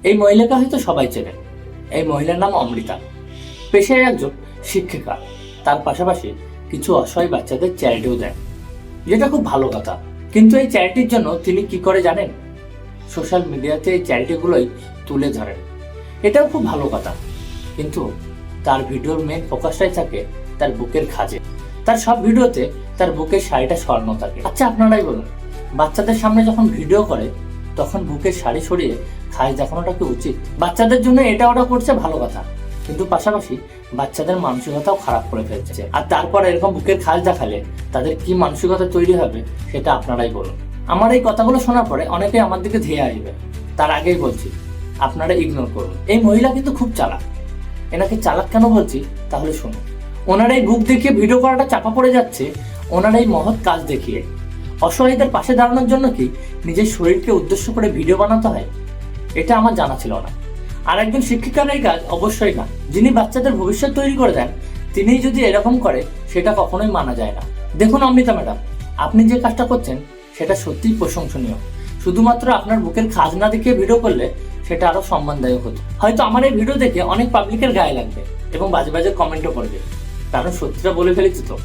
এই মহিলাকে হয়তো সবাই চেনে। এই মহিলার নাম অমৃতা। পেশায় একজন শিক্ষিকা। তার পাশাপাশি কিছু অসহায় বাচ্চাদের চ্যারিটিও দেন, যেটা খুব ভালো কথা। কিন্তু এই চ্যারিটির জন্য তিনি কি করে জানেন? সোশ্যাল মিডিয়াতে এই চ্যারিটিগুলোই তুলে ধরেন। এটাও খুব ভালো কথা, কিন্তু তার ভিডিওর মেন ফোকাসটাই থাকে তার বুকের খাজে। তার সব ভিডিওতে তার বুকের শাড়িটা সরানো থাকে। আচ্ছা, আপনারাই বলুন, বাচ্চাদের সামনে যখন ভিডিও করে তখন বুকের শাড়ি সরিয়ে খাজ দেখানোটা কি উচিত? বাচ্চাদের জন্য এটা ওটা করছে, ভালো কথা, কিন্তু পাশাপাশি বাচ্চাদের মানসিকতাও খারাপ করে ফেলছে। আর তারপর এরকম বুকের খাজ দেখালে তাদের কি মানসিকতা তৈরি হবে সেটা আপনারাই বলুন। আমার এই কথাগুলো শোনার পরে অনেকে আমার দিকে ধেয়ে আসবে। তার আগেই বলছি, আপনারা ইগনোর করুন। এই মহিলা কিন্তু খুব চালাক। এনাকে চালাক কেন বলছি তাহলে শুনুন। ওনার এই বুক দেখিয়ে ভিডিও করাটা চাপা পড়ে যাচ্ছে ওনার এই মহৎ কাজ দেখিয়ে। অসহায়দের পাশে দাঁড়ানোর জন্য কি নিজের শরীরকে উদ্দেশ্য করে ভিডিও বানাতে হয়? এটা আমার জানা ছিল না। আর একজন শিক্ষিকার এই কাজ অবশ্যই না। যিনি বাচ্চাদের ভবিষ্যৎ তৈরি করে দেন তিনিই যদি এরকম করে, সেটা কখনোই মানা যায় না। দেখুন অমৃতা ম্যাডাম, আপনি যে কাজটা করছেন সেটা সত্যিই প্রশংসনীয়। শুধুমাত্র আপনার বুকের খাজ না দেখিয়ে ভিডিও করলে সেটা আরো সম্মানদায়ক হতো। হয়তো আমার এই ভিডিও দেখে অনেক পাবলিকের গায়ে লাগবে এবং বাজে বাজে কমেন্টও করবে, কারণ সত্যিটা বলে ফেলেছি তো।